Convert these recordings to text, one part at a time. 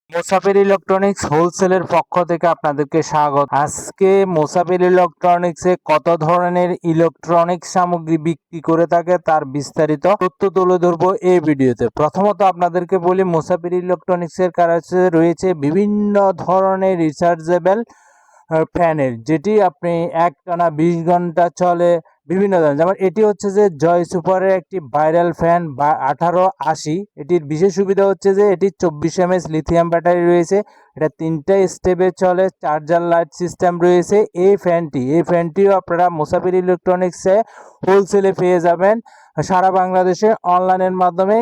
মোসাফির electronics হোলসেলের পক্ষ থেকে আপনাদেরকে স্বাগত। আজকে মোসাফির ইলেকট্রনিক্সে কত ধরনের ইলেকট্রনিক্স সামগ্রী বিক্রি করে থাকে তার বিস্তারিত তথ্য তুলে ধরবো এই ভিডিওতে। প্রথমত আপনাদেরকে বলি, মোসাফির ইলেকট্রনিক্সের কাছে রয়েছে বিভিন্ন ধরনের রিচার্জেবল ফ্যানের, যেটি আপনি একটানা 20 ঘন্টা চলে। বিভিন্ন ধরনের, যেমন এটি হচ্ছে যে জয় সুপারের একটি ভাইরাল ফ্যান বা 1880। এটির বিশেষ সুবিধা হচ্ছে যে এটি 24 mAh লিথিয়াম ব্যাটারি রয়েছে। এটা 3টা স্টেপে চলে, চার্জার লাইট সিস্টেম রয়েছে। এই ফ্যানটিও আপনারা মোসাফির ইলেকট্রনিক্সে হোলসেলে পেয়ে যাবেন সারা বাংলাদেশে অনলাইনের মাধ্যমে।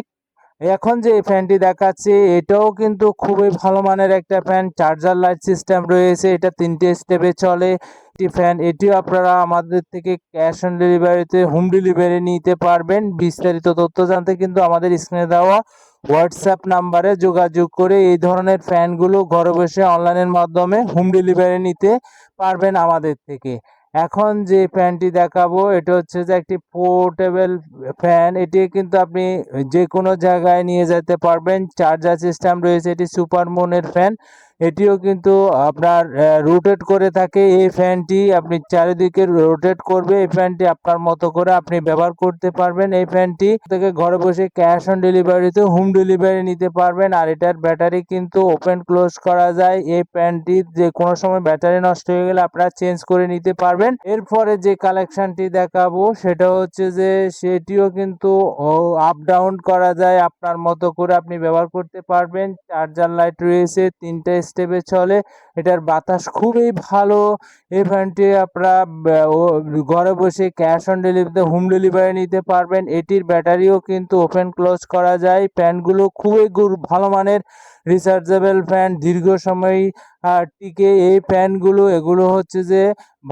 এখন যে ফ্যানটি দেখাচ্ছি এটাও কিন্তু খুবই ভালো মানের একটা ফ্যান, চার্জার লাইট সিস্টেম রয়েছে, এটা 3টে স্টেপে চলে একটি ফ্যান। এটিও আপনারা আমাদের থেকে ক্যাশ অন ডেলিভারিতে হোম ডেলিভারি নিতে পারবেন। বিস্তারিত তথ্য জানতে কিন্তু আমাদের স্ক্রিনে দেওয়া হোয়াটসঅ্যাপ নাম্বারে যোগাযোগ করে এই ধরনের ফ্যানগুলো ঘরে বসে অনলাইনের মাধ্যমে হোম ডেলিভারি নিতে পারবেন আমাদের থেকে। এখন যে ফ্যানটি দেখাবো এটা হচ্ছে যে একটি পোর্টেবল ফ্যান। এটি কিন্তু আপনি যে কোনো জায়গায় নিয়ে যেতে পারবেন, চার্জার সিস্টেম রয়েছে। এটি সুপার মুনের ফ্যান। এটিও কিন্তু আপনার রোটেট করে থাকে। এই ফ্যানটি আপনি চারিদিকে রোটেট করবে, এই ফ্যানটি আপনার মতো করে আপনি ব্যবহার করতে পারবেন। এই ফ্যানটি থেকে ঘরে বসে ক্যাশ অন ডেলিভারিতে হোম ডেলিভারি নিতে পারবেন। আর এটার ব্যাটারি কিন্তু ওপেন ক্লোজ করা যায়। এই ফ্যানটি যে কোনো সময় ব্যাটারি নষ্ট হয়ে গেলে আপনারা চেঞ্জ করে নিতে পারবেন। এরপরে যে কালেকশনটি দেখাবো সেটা হচ্ছে যে সেটিও কিন্তু আপ ডাউন করা যায়, আপনার মতো করে আপনি ব্যবহার করতে পারবেন। চার্জার লাইট রয়েছে, 3টে স্টেপে চলে, এটার বাতাস খুবই ভালো। এই ফ্যানটি আপনারা ঘরে বসে ক্যাশ অন ডেলিভারিতে হোম ডেলিভারি নিতে পারবেন। এটির ব্যাটারিও কিন্তু ওপেন ক্লোজ করা যায়। ফ্যানগুলো খুবই ভালো মানের রিচার্জেবল ফ্যান, দীর্ঘ সময় টিকে এই ফ্যানগুলো। এগুলো হচ্ছে যে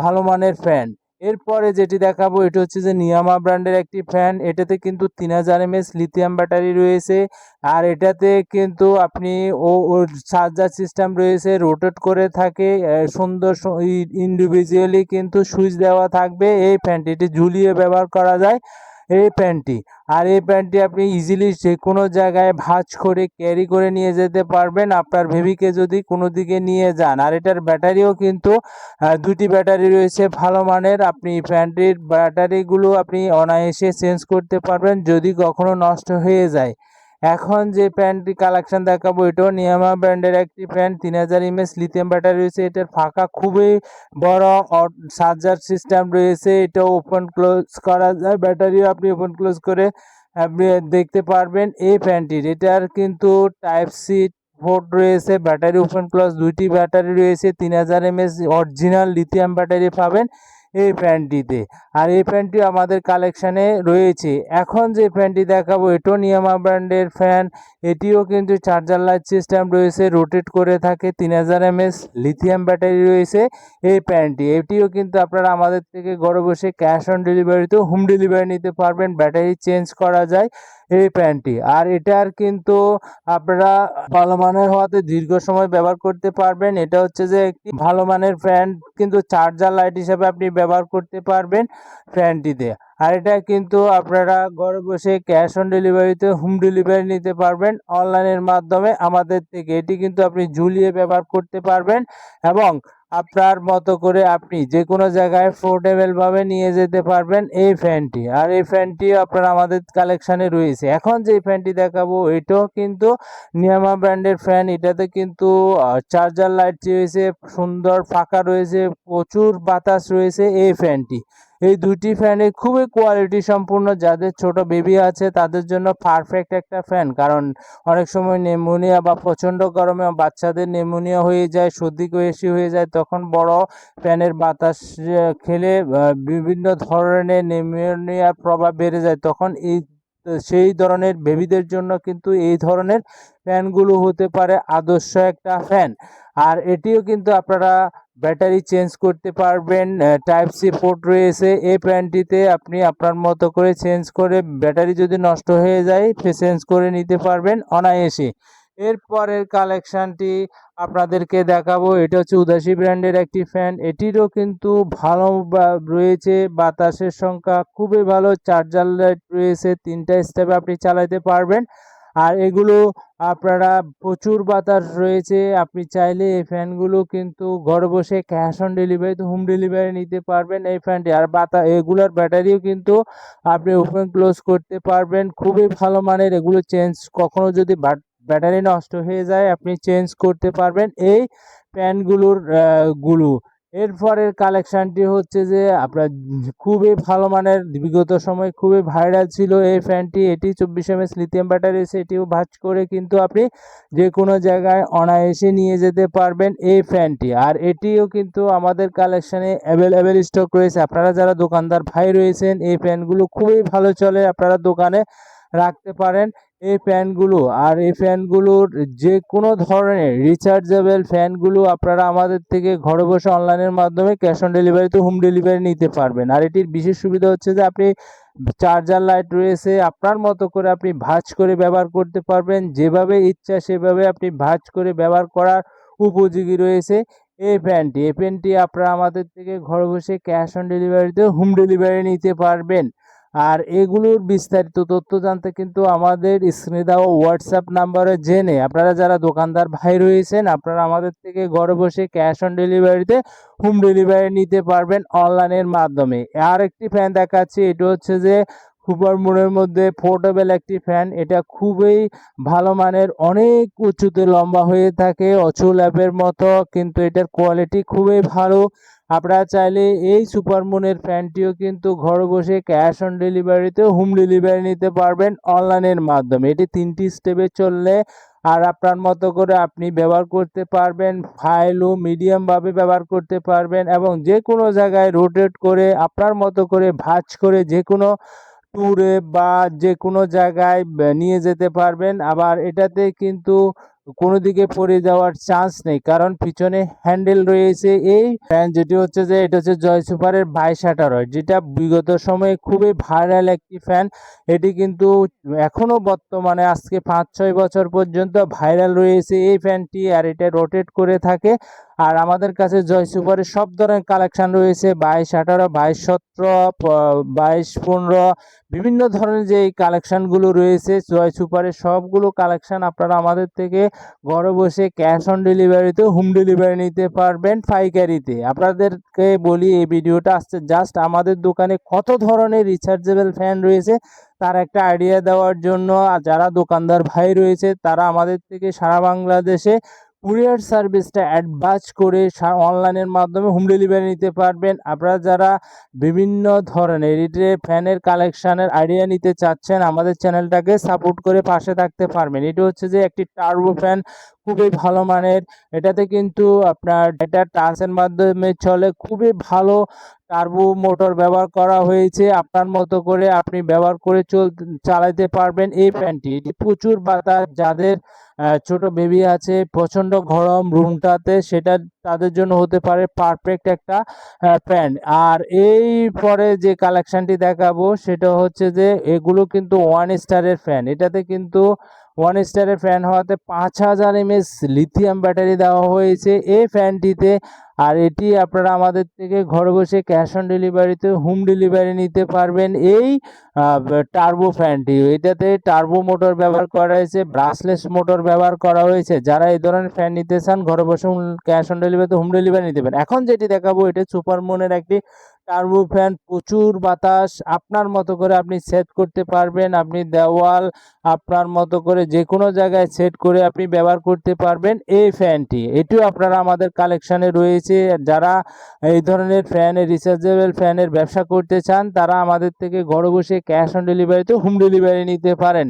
ভালো মানের ফ্যান। এরপরে যেটি দেখাবো এটা হচ্ছে যে নিয়ামা ব্র্যান্ডের একটি ফ্যান। এটাতে কিন্তু 3000 mAh লিথিয়াম ব্যাটারি রয়েছে। আর এটাতে কিন্তু আপনি ওর চার্জার সিস্টেম রয়েছে, রোটেট করে থাকে সুন্দর ইন্ডিভিজুয়ালি কিন্তু সুইচ দেওয়া থাকবে। এই ফ্যানটি ঝুলিয়ে ব্যবহার করা যায় এই ফ্যানটি। আর এই ফ্যানটি আপনি ইজিলি যে কোনো জায়গায় ভাঁজ করে ক্যারি করে নিয়ে যেতে পারবেন আপনার বেবিকে যদি কোনো দিকে নিয়ে যান। আর এটার ব্যাটারিও কিন্তু 2টি ব্যাটারি রয়েছে ভালো মানের। আপনি ফ্যানটির ব্যাটারিগুলো আপনি অনায়াসে চেঞ্জ করতে পারবেন যদি কখনো নষ্ট হয়ে যায়। এখন যে ফ্যানটি কালেকশন দেখাবো এটাও নিয়ামা ব্র্যান্ডের একটি ফ্যান, 3000 mAh লিথিয়াম ব্যাটারি রয়েছে। এটার ফাঁকা খুবই বড়, চার্জার সিস্টেম রয়েছে, এটা ওপেন ক্লোজ করা যায়। ব্যাটারিও আপনি ওপেন ক্লোজ করে আপনি দেখতে পারবেন এই ফ্যানটির। এটার কিন্তু টাইপ সি পোর্ট রয়েছে, ব্যাটারি ওপেন ক্লোজ 2টি ব্যাটারি রয়েছে, 3000 mAh অরিজিনাল লিথিয়াম ব্যাটারি পাবেন এই ফ্যানটিতে। আর এই ফ্যানটি আমাদের কালেকশানে রয়েছে। এখন যে ফ্যানটি দেখাবো এটাও নিয়ামা ব্র্যান্ডের ফ্যান। এটিও কিন্তু চার্জার লাইট সিস্টেম রয়েছে, রোটেট করে থাকে, 3000 mAh লিথিয়াম ব্যাটারি রয়েছে এই ফ্যানটি। এটিও কিন্তু আপনারা আমাদের থেকে ঘরে বসে ক্যাশ অন ডেলিভারিতেও হোম ডেলিভারি নিতে পারবেন, ব্যাটারি চেঞ্জ করা যায় এই ফ্যানটি। আর এটার কিন্তু আপনারা ভালো মানের হওয়াতে দীর্ঘ সময় ব্যবহার করতে পারবেন। এটা হচ্ছে যে একটি ভালো মানের ফ্যান, কিন্তু চার্জার লাইট হিসেবে আপনি ব্যবহার করতে পারবেন ফ্যানটিতে। আর এটা কিন্তু আপনারা ঘরে বসে ক্যাশ অন ডেলিভারিতে হোম ডেলিভারি নিতে পারবেন অনলাইনের মাধ্যমে আমাদের থেকে। এটি কিন্তু আপনি ঝুলিয়ে ব্যবহার করতে পারবেন এবং আপনার মতো করে আপনি যে কোনো জায়গায় পোর্টেবলভাবে নিয়ে যেতে পারবেন এই ফ্যানটি। আর এই ফ্যানটি আপনার আমাদের কালেকশানে রয়েছে। এখন যে ফ্যানটি দেখাবো এটাও কিন্তু নিয়ামা ব্র্যান্ডের ফ্যান। এটাতে কিন্তু চার্জার লাইট রয়েছে, সুন্দর ফাঁকা রয়েছে, প্রচুর বাতাস রয়েছে এই ফ্যানটি। এই 2টি ফ্যানই খুবই কোয়ালিটি সম্পূর্ণ। যাদের ছোট বেবি আছে তাদের জন্য পারফেক্ট একটা ফ্যান, কারণ অনেক সময় নিউমোনিয়া বা প্রচণ্ড গরমে বাচ্চাদের নিউমোনিয়া হয়ে যায়, সর্দি বেশি হয়ে যায়, তখন বড় ফ্যানের বাতাস খেলে বিভিন্ন ধরনের নিউমোনিয়ার প্রভাব বেড়ে যায়। তখন সেই ধরনের বেবিদের জন্য কিন্তু এই ধরনের ফ্যানগুলো হতে পারে আদর্শ একটা ফ্যান। আর এটিও কিন্তু আপনারা ব্যাটারি চেঞ্জ করতে পারবেন, টাইপ সি পোর্ট রয়েছে এই ফ্যানটিতে। আপনি আপনার মতো করে চেঞ্জ করে, ব্যাটারি যদি নষ্ট হয়ে যায় চেঞ্জ করে নিতে পারবেন অনায়াসে। এরপরের কালেকশানটি আপনাদেরকে দেখাবো এটা হচ্ছে উদাসী ব্র্যান্ডের একটি ফ্যান। এটিরও কিন্তু ভালো রয়েছে, বাতাসের সংখ্যা খুবই ভালো, চার্জার লাইট রয়েছে, 3টা স্টেপে আপনি চালাতে পারবেন। আর এগুলো আপনারা প্রচুর বাতাস রয়েছে, আপনি চাইলে এই ফ্যানগুলো কিন্তু ঘরে বসে ক্যাশ অন ডেলিভারিতে হোম ডেলিভারি নিতে পারবেন এই ফ্যানটি। আর এগুলোর ব্যাটারিও কিন্তু আপনি ওপেন ক্লোজ করতে পারবেন, খুবই ভালো মানের। এগুলো চেঞ্জ কখনো যদি ব্যাটারি নষ্ট হয়ে যায় আপনি চেঞ্জ করতে পারবেন এই ফ্যানগুলোর গুলো। এরপরের কালেকশানটি হচ্ছে যে আপনার খুবই ভালো মানের, বিগত সময় খুবই ভাইরাল ছিল এই ফ্যানটি। এটি 24 mAh লিথিয়াম ব্যাটারি আছে, এটিও ভাঁজ করে কিন্তু আপনি যে কোনো জায়গায় অনায়াসে নিয়ে যেতে পারবেন এই ফ্যানটি। আর এটিও কিন্তু আমাদের কালেকশানে অ্যাভেলেবেল স্টক রয়েছে। আপনারা যারা দোকানদার ভাই রয়েছেন এই ফ্যানগুলো খুবই ভালো চলে, আপনারা দোকানে রাখতে পারেন এই ফ্যানগুলো। আর এই ফ্যানগুলোর যে কোনো ধরনের রিচার্জেবল ফ্যানগুলো আপনারা আমাদের থেকে ঘরে বসে অনলাইনের মাধ্যমে ক্যাশ অন ডেলিভারিতে হোম ডেলিভারি নিতে পারবেন। আর এটির বিশেষ সুবিধা হচ্ছে যে আপনি চার্জার লাইট রয়েছে, আপনার মতো করে আপনি ভাঁজ করে ব্যবহার করতে পারবেন, যেভাবে ইচ্ছা সেভাবে আপনি ভাঁজ করে ব্যবহার করার উপযোগী রয়েছে এই ফ্যানটি। এই ফ্যানটি আপনারা আমাদের থেকে ঘরে বসে ক্যাশ অন ডেলিভারিতে হোম ডেলিভারি নিতে পারবেন। আর এগুলোর বিস্তারিত তথ্য জানতে কিন্তু আমাদের স্ক্রিনে দেওয়া হোয়াটসঅ্যাপ নাম্বারে জেনে আপনারা যারা দোকানদার ভাই রয়েছেন আপনারা আমাদের থেকে ঘরে বসে ক্যাশ অন ডেলিভারিতে হোম ডেলিভারি নিতে পারবেন অনলাইনের মাধ্যমে। আর একটি ফ্যান দেখাচ্ছি, এটা হচ্ছে যে সুপার মুনের মধ্যে পোর্টেবল একটি ফ্যান। এটা খুবই ভালো মানের, অনেক উঁচুতে লম্বা হয়ে থাকে অচল অ্যাপের মতো, কিন্তু এটার কোয়ালিটি খুবই ভালো। আপনারা চাইলে এই সুপার মুনের ফ্যানটিও কিন্তু ঘরে বসে ক্যাশ অন ডেলিভারিতে হোম ডেলিভারি নিতে পারবেন অনলাইনের মাধ্যমে। এটি 3টি স্টেপে চললে আর আপনার মতো করে আপনি ব্যবহার করতে পারবেন, হাই লো মিডিয়ামভাবে ব্যবহার করতে পারবেন এবং যে কোনো জায়গায় রোটেট করে আপনার মতো করে ভাঁজ করে যে কোনো ট্যুরে বা যে কোনো জায়গায় নিয়ে যেতে পারবেন। আবার এটাতে কিন্তু কোনো দিকে পড়ে যাওয়ার চান্স নেই, কারণ পিছনে হ্যান্ডেল রয়েছে। এই ফ্যান যেটি হচ্ছে যে এটা হচ্ছে জয় সুপারের 2218, যেটা বিগত সময়ে খুবই ভাইরাল একটি ফ্যান। এটি কিন্তু এখনও বর্তমানে আজকে 5-6 বছর পর্যন্ত ভাইরাল রয়েছে এই ফ্যানটি। আর এটা রোটেট করে থাকে। আর আমাদের কাছে জয় সুপারের সব ধরনের কালেকশান রয়েছে, 2218, 2217, 2215, বিভিন্ন ধরনের যে এই কালেকশানগুলো রয়েছে জয় সুপারের সবগুলো কালেকশান আপনারা আমাদের থেকে ঘরে বসে ক্যাশ অন ডেলিভারিতে হোম ডেলিভারি নিতে পারবেন পাইকারিতে। আপনাদেরকে বলি এই ভিডিওটা আসছে জাস্ট আমাদের দোকানে কত ধরনের রিচার্জেবল ফ্যান রয়েছে তার একটা আইডিয়া দেওয়ার জন্য। আর যারা দোকানদার ভাই রয়েছে তারা আমাদের থেকে সারা বাংলাদেশে কুরিয়ার সার্ভিসটা অ্যাডভান্স করে অনলাইনের মাধ্যমে হোম ডেলিভারি নিতে পারবেন। আপনারা যারা বিভিন্ন ধরনের ফ্যানের কালেকশানের আইডিয়া নিতে চাচ্ছেন আমাদের চ্যানেলটাকে সাপোর্ট করে পাশে থাকতে পারবেন। এটা হচ্ছে যে একটি টার্বো ফ্যান, খুবই ভালো মানের। এটাতে কিন্তু আপনার এটা টাচের মাধ্যমে চলে, খুবই ভালো টার্বো মোটর ব্যবহার করা হয়েছে। আপনার মতো করে আপনি ব্যবহার করে চালাতে পারবেন এই ফ্যানটি। এটি প্রচুর বাতাস, যাদের ছোট বেবি আছে, প্রচণ্ড গরম রুমটাতে, সেটা তাদের জন্য হতে পারে পারফেক্ট একটা ফ্যান। আর এই পরে যে কালেকশানটি দেখাবো সেটা হচ্ছে যে এগুলো কিন্তু 1 স্টারের ফ্যান। এটাতে কিন্তু 1 স্টারের ফ্যান হওয়াতে 5000 mAh লিথিয়াম ব্যাটারি দেওয়া হয়েছে এই ফ্যানটিতে। আর এটি আপনারা আমাদের থেকে ঘরে বসে ক্যাশ অন ডেলিভারিতে হোম ডেলিভারি নিতে পারবেন এই টার্বো ফ্যানটি। এটাতে টার্বো মোটর ব্যবহার করা হয়েছে, ব্রাশলেস মোটর ব্যবহার করা হয়েছে। যারা এই ধরনের ফ্যান নিতে চান ঘরে বসে ক্যাশ অন ডেলিভারিতে হোম ডেলিভারি নিতে পারেন। এখন যেটি দেখাবো এটা সুপার মুনের একটি টার্বো ফ্যান, প্রচুর বাতাস, আপনার মতো করে আপনি সেট করতে পারবেন। আপনি দেওয়াল আপনার মতো করে যে কোনো জায়গায় সেট করে আপনি ব্যবহার করতে পারবেন এই ফ্যানটি। এটিও আপনারা আমাদের কালেকশানে রয়েছে। যারা এই ধরনের ফ্যানের রিচার্জেবল ফ্যানের ব্যবসা করতে চান তারা আমাদের থেকে ঘরে বসে ক্যাশ অন ডেলিভারিতে হোম ডেলিভারি নিতে পারেন।